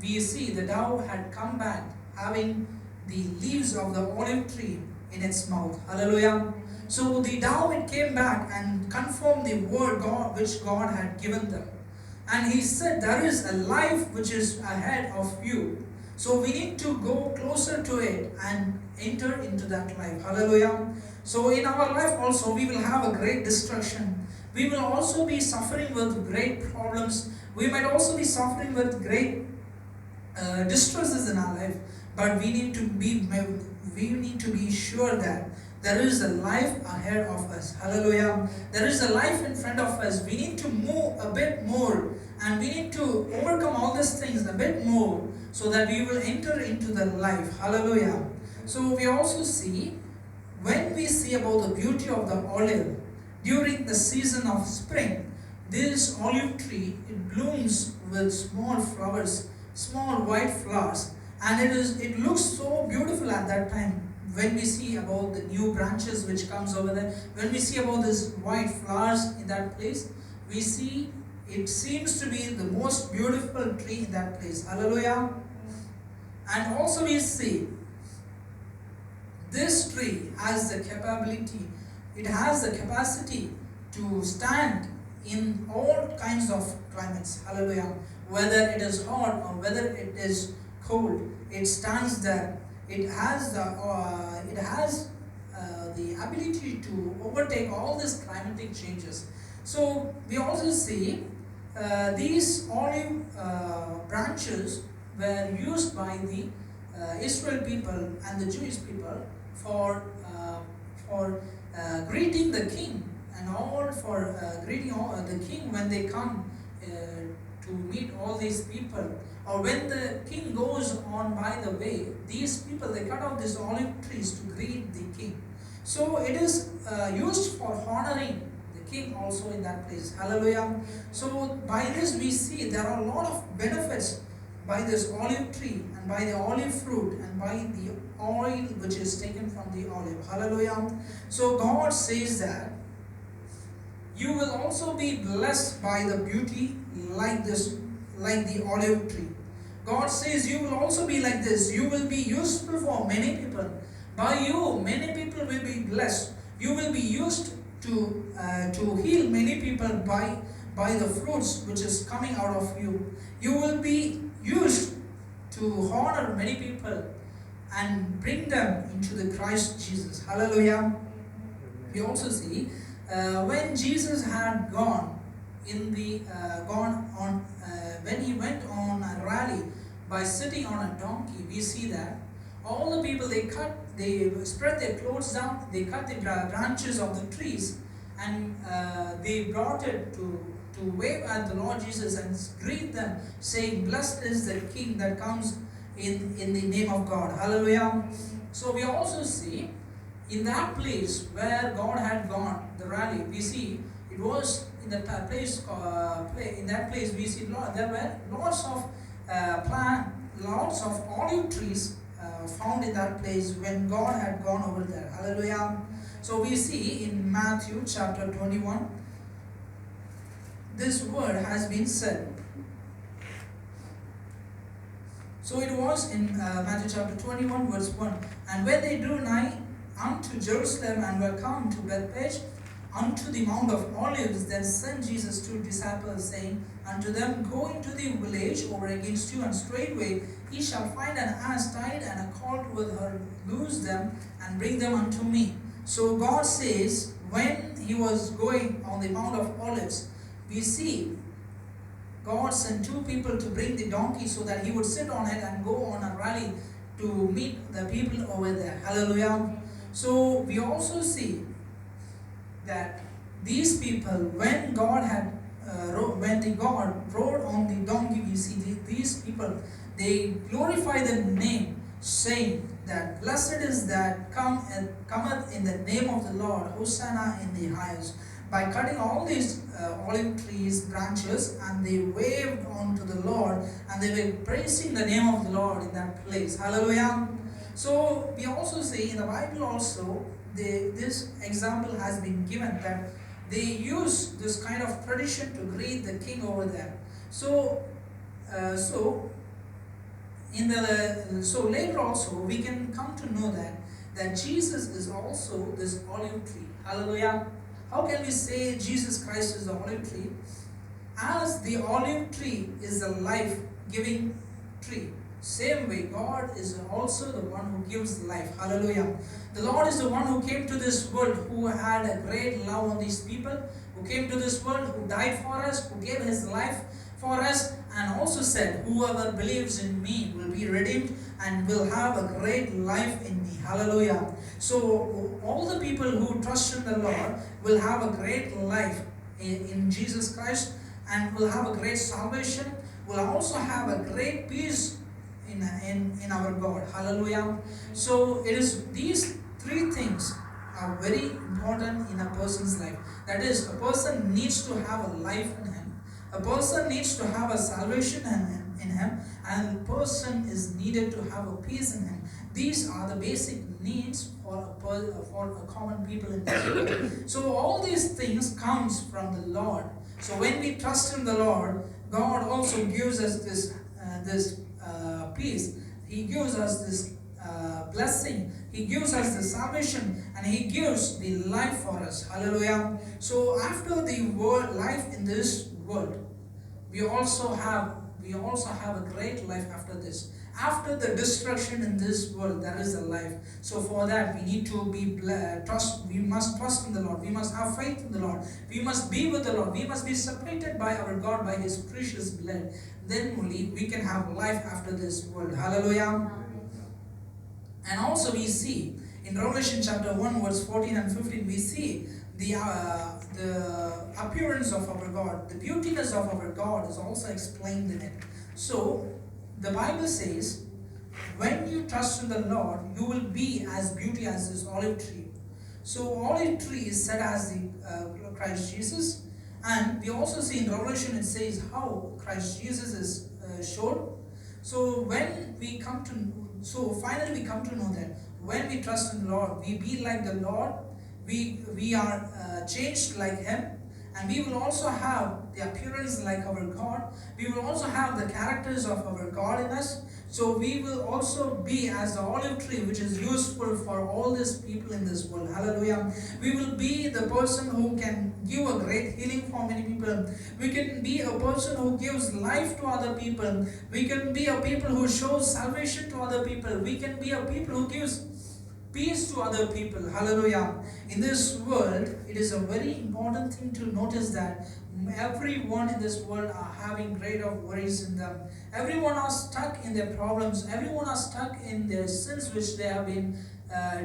we see the dove had come back having the leaves of the olive tree in its mouth. Hallelujah. So the dove it came back and confirmed the word which God had given them. And he said there is a life which is ahead of you. So we need to go closer to it and enter into that life. Hallelujah. So in our life also we will have a great destruction. We will also be suffering with great problems. We might also be suffering with great distresses in our life. But we need to be sure that there is a life ahead of us. Hallelujah. There is a life in front of us. We need to move a bit more and we need to overcome all these things a bit more so that we will enter into the life. Hallelujah. So we also see, when we see about the beauty of the olive during the season of spring, this olive tree, it blooms with small flowers, small white flowers, and it looks so beautiful at that time. When we see about the new branches which comes over there, when we see about these white flowers in that place, we see it seems to be the most beautiful tree in that place. Hallelujah. And also we see this tree has the capability, it has the capacity to stand in all kinds of climates. Hallelujah. Whether it is hot or whether it is cold, it stands there. It has the ability to overtake all these climatic changes. So we also see these olive branches were used by the Israel people and the Jewish people for greeting the king, and all for greeting the king when they come to meet all these people, or when the king goes on by the way, these people they cut out these olive trees to greet the king. So it is used for honoring the king also in that place. Hallelujah. So by this we see there are a lot of benefits by this olive tree and by the olive fruit and by the oil which is taken from the olive. Hallelujah. So God says that you will also be blessed by the beauty like this, like the olive tree. God says you will also be like this. You will be useful for many people. By you, many people will be blessed. You will be used to heal many people by the fruits which is coming out of you. You will be used to honor many people and bring them into the Christ Jesus. Hallelujah. We also see when Jesus had gone when he went on a rally by sitting on a donkey, we see that all the people they spread their clothes down, they cut the branches of the trees, and they brought it to wave at the Lord Jesus and greet them, saying, "Blessed is the King that comes in the name of God." Hallelujah. So we also see in that place where God had gone, the rally, we see it was in that place. In that place, we see there were lots of olive trees found in that place when God had gone over there. Hallelujah. So we see in Matthew chapter 21, this word has been said. So it was in Matthew chapter 21 verse 1. And when they drew nigh unto Jerusalem and were come to Bethphage, unto the Mount of Olives, then sent Jesus 2 disciples, saying unto them, Go into the village over against you, and straightway ye shall find an ass tied and a colt with her. Loose them and bring them unto me. So God says, when he was going on the Mount of Olives, we see God sent 2 people to bring the donkey so that he would sit on it and go on a rally to meet the people over there. Hallelujah. So we also see that these people, when God rode on the donkey, we see these people, they glorify the name, saying that blessed is that cometh in the name of the Lord, Hosanna in the highest. By cutting all these olive trees branches, and they waved unto the Lord, and they were praising the name of the Lord in that place. Hallelujah. So we also see in the Bible also, this example has been given that they use this kind of tradition to greet the king over there. So later also we can come to know that Jesus is also this olive tree. Hallelujah. How can we say Jesus Christ is the olive tree? As the olive tree is a life-giving tree, same way God is also the one who gives life. Hallelujah. The Lord is the one who came to this world, who had a great love on these people, who came to this world, who died for us, who gave his life for us, and also said, whoever believes in me will be redeemed and will have a great life in me. Hallelujah. So all the people who trust in the Lord will have a great life in Jesus Christ, and will have a great salvation, will also have a great peace in our God. Hallelujah. So it is these three things are very important in a person's life. That is, a person needs to have a life in him, a person needs to have a salvation in him, and a person is needed to have a peace in him. These are the basic needs for a common people in this world. So all these things comes from the Lord. So when we trust in the Lord, God also gives us this peace. He gives us this blessing. He gives us the salvation, and He gives the life for us. Hallelujah. So after the life in this world, we also have a great life after this. After the destruction in this world, there is a life. So for that, we need to be we must trust in the Lord. We must have faith in the Lord. We must be with the Lord. We must be separated by our God by His precious blood. Then only we can have life after this world. Hallelujah. And also we see in Revelation chapter 1 verse 14 and 15, we see the appearance of our God, the beautiness of our God is also explained in it. So the Bible says, when you trust in the Lord, you will be as beauty as this olive tree. So olive tree is said as the Christ Jesus, and we also see in Revelation it says how Christ Jesus is shown. So finally we come to know that when we trust in the Lord, we be like the Lord. We are changed like Him, and we will also have the appearance like our God. We will also have the characters of our God in us. So we will also be as the olive tree, which is useful for all these people in this world. Hallelujah. We will be the person who can give a great healing for many people. We can be a person who gives life to other people. We can be a people who shows salvation to other people. We can be a people who gives peace to other people. Hallelujah. In this world, it is a very important thing to notice that everyone in this world are having great of worries in them. Everyone are stuck in their problems. Everyone are stuck in their sins which they have been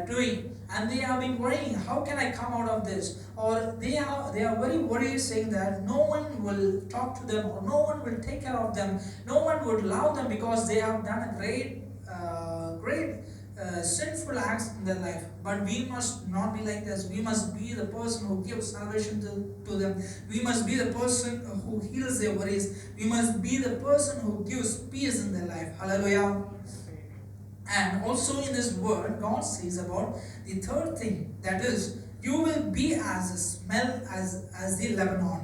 doing, and they have been worrying, how can I come out of this? Or they are very worried, saying that no one will talk to them, or no one will take care of them, no one would love them because they have done a great sinful acts in their life. But we must not be like this. We must be the person who gives salvation to them. We must be the person who heals their worries. We must be the person who gives peace in their life. Hallelujah. And also in this word, God says about the third thing, that is, you will be as a smell as the Lebanon.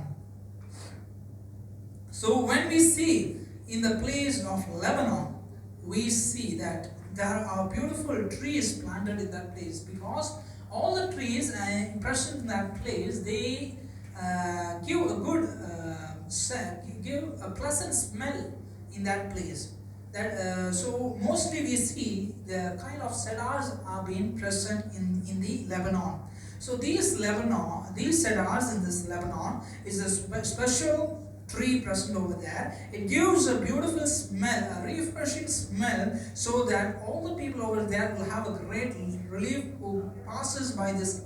So when we see in the place of Lebanon, we see that there are beautiful trees planted in that place, because all the trees present in that place, they give a good give a pleasant smell in that place. So mostly we see the kind of cedars are being present in the Lebanon. So these cedars in this Lebanon is a special tree present over there. It gives a beautiful smell, a refreshing smell, so that all the people over there will have a great relief who passes by this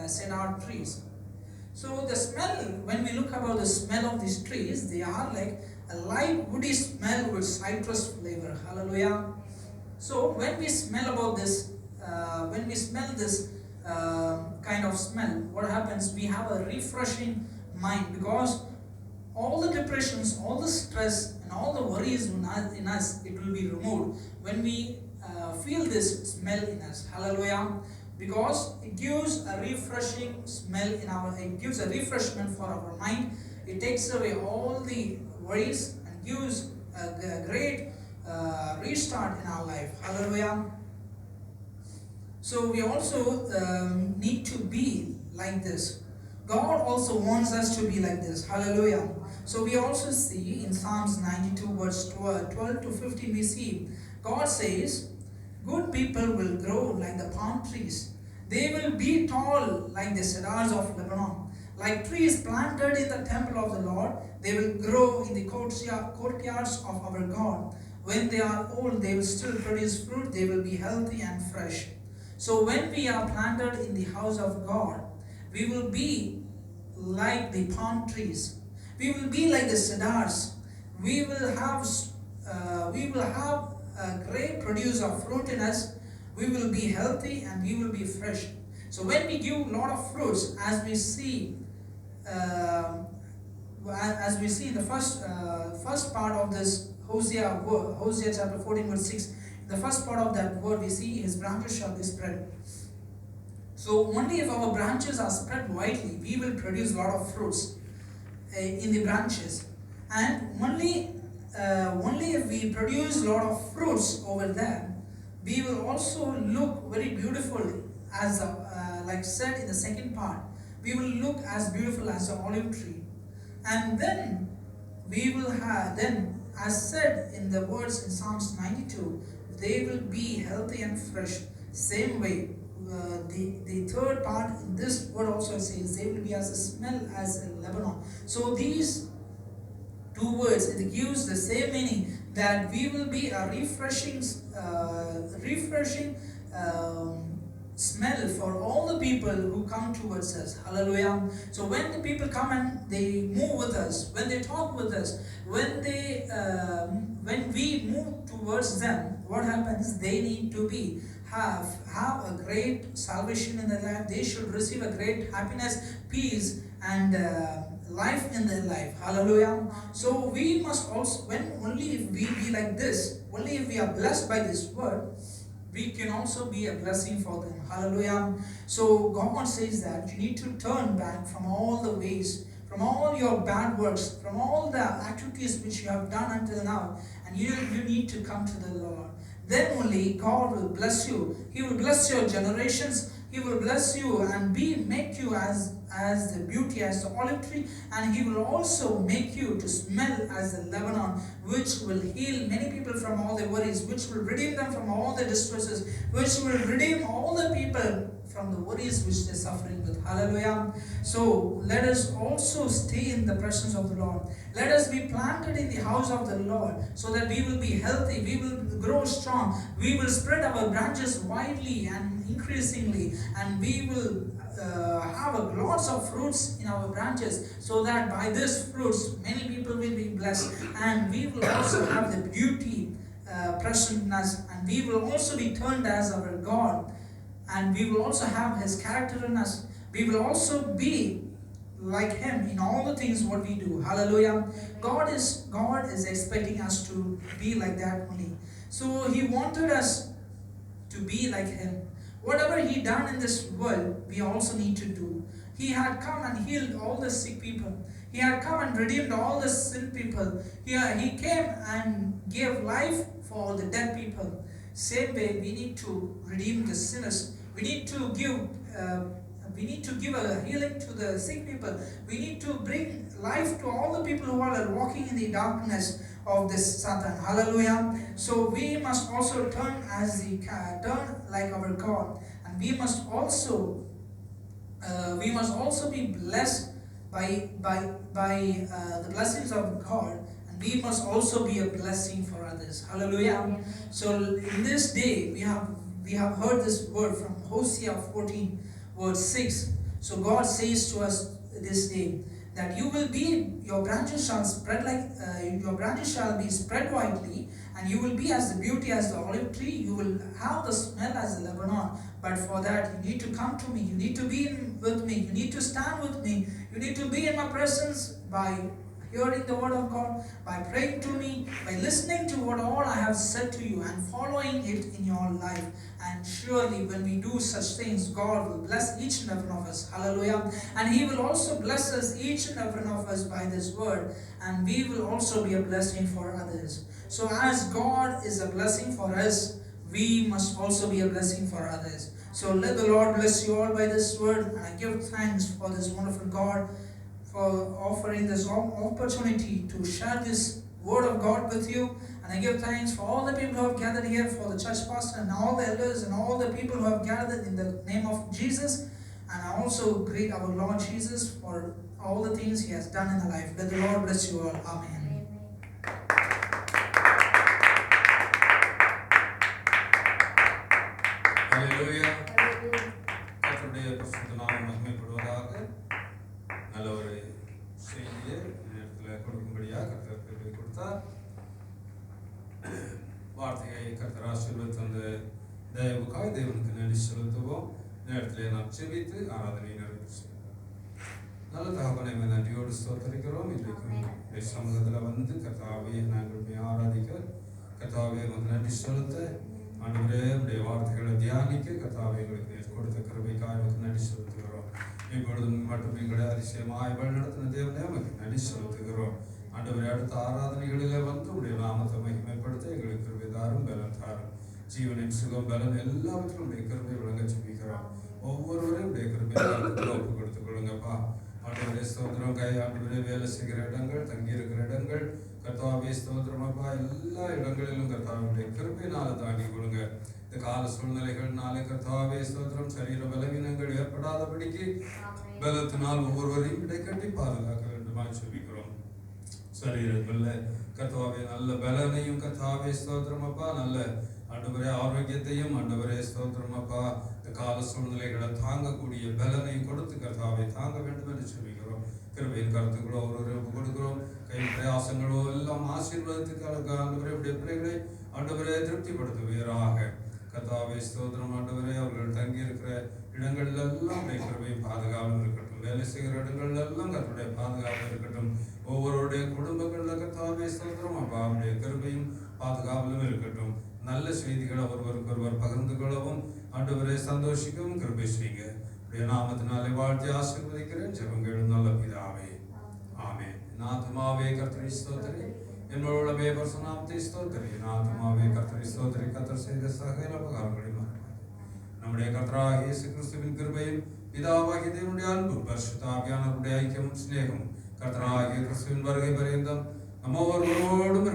cedar trees. So the smell, when we look about the smell of these trees, they are like a light woody smell with citrus flavor. Hallelujah. So when we smell about this, kind of smell, what happens? We have a refreshing mind, because all the depressions, all the stress, and all all the worries in us, it will be removed when we feel this smell in us. Hallelujah. Because it gives a refreshing smell it gives a refreshment for our mind. It takes away all the worries and gives a great restart in our life. Hallelujah. So we also need to be like this. God also wants us to be like this. Hallelujah. So we also see in Psalms 92 verse 12 to 15, we see God says, good people will grow like the palm trees. They will be tall like the cedars of Lebanon. Like trees planted in the temple of the Lord, they will grow in the courtyards of our God. When they are old, they will still produce fruit. They will be healthy and fresh. So when we are planted in the house of God, we will be like the palm trees. We will be like the cedars. We will have a great produce of fruit in us. We will be healthy and we will be fresh. So when we give a lot of fruits, as we see in the first part of this Hosea chapter 14 verse 6, the first part of that word we see, his branches shall be spread. So only if our branches are spread widely, we will produce a lot of fruits in the branches. And only if we produce a lot of fruits over there, we will also look very beautiful, as like said in the second part. We will look as beautiful as an olive tree. And then we will have, then as said in the words in Psalms 92, they will be healthy and fresh. Same way, the third part in this word also says they will be as a smell as in Lebanon. So these two words, it gives the same meaning, that we will be a refreshing smell for all the people who come towards us. Hallelujah. So when the people come and they move with us, when they talk with us, when we move towards them, what happens? They need to be have a great salvation in their life. They should receive a great happiness, peace, and life in their life. Hallelujah. So we must also, only if we be like this, only if we are blessed by this word, we can also be a blessing for them. Hallelujah. So God says that you need to turn back from all the ways, from all your bad works, from all the activities which you have done until now, and you need to come to the Lord. Then only God will bless you. He will bless your generations. He will bless you and make you as the beauty, as the olive tree, and He will also make you to smell as the Lebanon, which will heal many people from all their worries, which will redeem them from all their distresses, which will redeem all the people from the worries which they're suffering with. Hallelujah. So let us also stay in the presence of the Lord. Let us be planted in the house of the Lord, so that we will be healthy, we will grow strong, we will spread our branches widely and increasingly, and we will have lots of fruits in our branches, so that by these fruits many people will be blessed, and we will also have the beauty present in us, and we will also be turned as our God, and we will also have His character in us. We will also be like Him in all the things what we do. Hallelujah. God is expecting us to be like that only. So He wanted us to be like Him. Whatever He done in this world, we also need to do. He had come and healed all the sick people. He had come and redeemed all the sin people. He came and gave life for the dead people. Same way, we need to redeem the sinners. We need to give a healing to the sick people. We need to bring life to all the people who are walking in the darkness of this Satan. Hallelujah. So we must also turn like our God, and we must also be blessed by the blessings of God, and we must also be a blessing for others. Hallelujah. So in this day we have heard this word from Hosea 14 verse 6. So God says to us this day that your branches shall be spread widely, and you will be as the beauty as the olive tree. You will have the smell as the Lebanon. But for that, you need to come to me. You need to be with me. You need to stand with me. You need to be in my presence by hearing the word of God, by praying to me, listening to what all I have said to you and following it in your life. And surely when we do such things, God will bless each and every one of us. Hallelujah. And He will also bless us, each and every one of us, by this word. And we will also be a blessing for others. So as God is a blessing for us, we must also be a blessing for others. So let the Lord bless you all by this word. And I give thanks for this wonderful God for offering this opportunity to share this word of God with you. And I give thanks for all the people who have gathered here, for the church pastor and all the elders and all the people who have gathered in the name of Jesus. And I also greet our Lord Jesus for all the things He has done in our life. Let the Lord bless you all. Amen. Hallelujah. கர்த்தருடைய பரிசுத்த நாமம் மகிமைப்படுவதாக. நல்ல ஒரு செய்தியை நேரத்தில் கொடுக்கும்படியாக கர்த்தர் கிருபை கொடுத்தார். வார்த்தையை கர்த்தர் ஆசீர்வதித்து அந்த தயவுக்காக தேவனுக்கு நன்றி செலுத்துவோம். நேரத்தில் நாம் செபித்து ஆராதனை நிறைவு செய்வோம். நல்ல தகவலை நன்றியோடு ஸ்தோத்தரிக்கிறோம். இன்றைக்கும் சமூகத்தில் வந்து கர்த்தாவை நாங்கள் ஆராதிக்க, கர்த்தாவை நமக்கு நன்றி செலுத்த, ஆண்டவரே உடைய வார்த்தைகளை தியானிக்க கர்த்தாவை எங்களுக்கு கொடுத்த கிருபைக்காக நமக்கு நன்றி செலுத்துகிறோம். இப்பொழுதும் மட்டும் எங்களை அதிசயமாய் வழிநடத்தின தேவனே நமக்கு நன்றி செலுத்துகிறோம். ஆண்டவரே அடுத்த ஆராதனைகளில் வந்து உடைய நாமத்தை மகிமைப்படுத்த எங்களுக்கு கிருபை தாரும், பலன் தாரும். ஜீவனின் சுகம் பலன் எல்லாவற்றிலும் உடைய கிருபை விளங்க செபிக்கிறோம். ஒவ்வொருவரையும் உடைய கிருபை ஒப்பு கொடுத்துக் கொள்ளுங்கப்பா. ஆண்டவரே ஸ்தோத்திரம். ஆண்டவரே வேலை செய்கிற இடங்கள், தங்கி இருக்கிற இடங்கள், கர்த்தாவே ஸ்தோத்திரம் அப்பா, எல்லா இடங்களிலும் கர்த்தாவுடைய கிருபையினால தாங்கி கொள்ளுங்க. இந்த கால சூழ்நிலைகள்னாலே கர்த்தாவே ஸ்தோத்திரம், சரீர பலவீனங்கள் ஏற்படாதபடிக்கு பலத்தினால் ஒவ்வொருவரையும் இடைக்கட்டி பாதுகாக்க வேண்டுமா செபிக்கிறோம். சரீரங்களில் கர்த்தாவே நல்ல பலனையும் கர்த்தாவே ஸ்தோத்திரம் அப்பா, நல்ல ஆண்டவரே ஆரோக்கியத்தையும் ஆண்டவரே ஸ்தோத்திரம் அப்பா, இந்த கால சூழ்நிலைகளை தாங்கக்கூடிய பலனையும் கொடுத்து கர்த்தாவை தாங்க வேண்டும் என்று சொல்லிக்கிறோம். கிருபையின் கருத்துக்களோ ஒருவருக்கு கொடுக்கிறோம். கை பிரயாசங்களோ எல்லாம் ஆசீர்வாதத்துக்காக ஆண்டவரே உடைய பிள்ளைகளை ஆண்டவரே திருப்திப்படுத்துவீராக. கர்த்தாவே ஸ்தோத்திரம் ஆண்டவரே, அவர்கள் தங்கி இருக்கிற இடங்கள் எல்லாம் உடைய கிருபையும் பாதுகாவலும் இருக்கட்டும். வேலை செய்கிற இடங்கள் எல்லாம் கர்த்தருடைய பாதுகாவலும் இருக்கட்டும். ஒவ்வொருடைய குடும்பங்களில் கர்த்தாவே ஸ்தோத்திரம் அப்பா, அவருடைய கிருபையும் பாதுகாவலும் இருக்கட்டும். நல்ல செய்திகளை ஒருவருக்கு ஒருவர் பகிர்ந்து கொள்ளவும் ஆண்டவரை சந்தோஷிக்கவும் கிருபை செய்யுங்க. உடைய நாமத்தினாலே வாழ்த்தி ஆசீர்வதிக்கிறேன். ஜெபங்கள் நல்ல பிதாவே, ஆமென். நாத்மாவே கர்த்தரை ஸ்தோத்திரி, என்னோட பரிசுநாமத்தை ஸ்தோத்திரி. நாத்மாவே கர்த்தரை ஸ்தோத்திரி. கர்த்தர் செய்த சகல உபகாரங்களையும் மறவாதே. நம்முடைய கர்த்தராகிய இயேசு கிறிஸ்துவின் கிருபையும் பிதாவாகிய தேவனுடைய அன்பும் பரிசுத்த ஆவியானவருடைய ஐக்கியமும் சிநேகமும் கர்த்தராகிய கிறிஸ்துவின் வருகை பரியந்தம் நம்ம ஒவ்வொருவரோடும்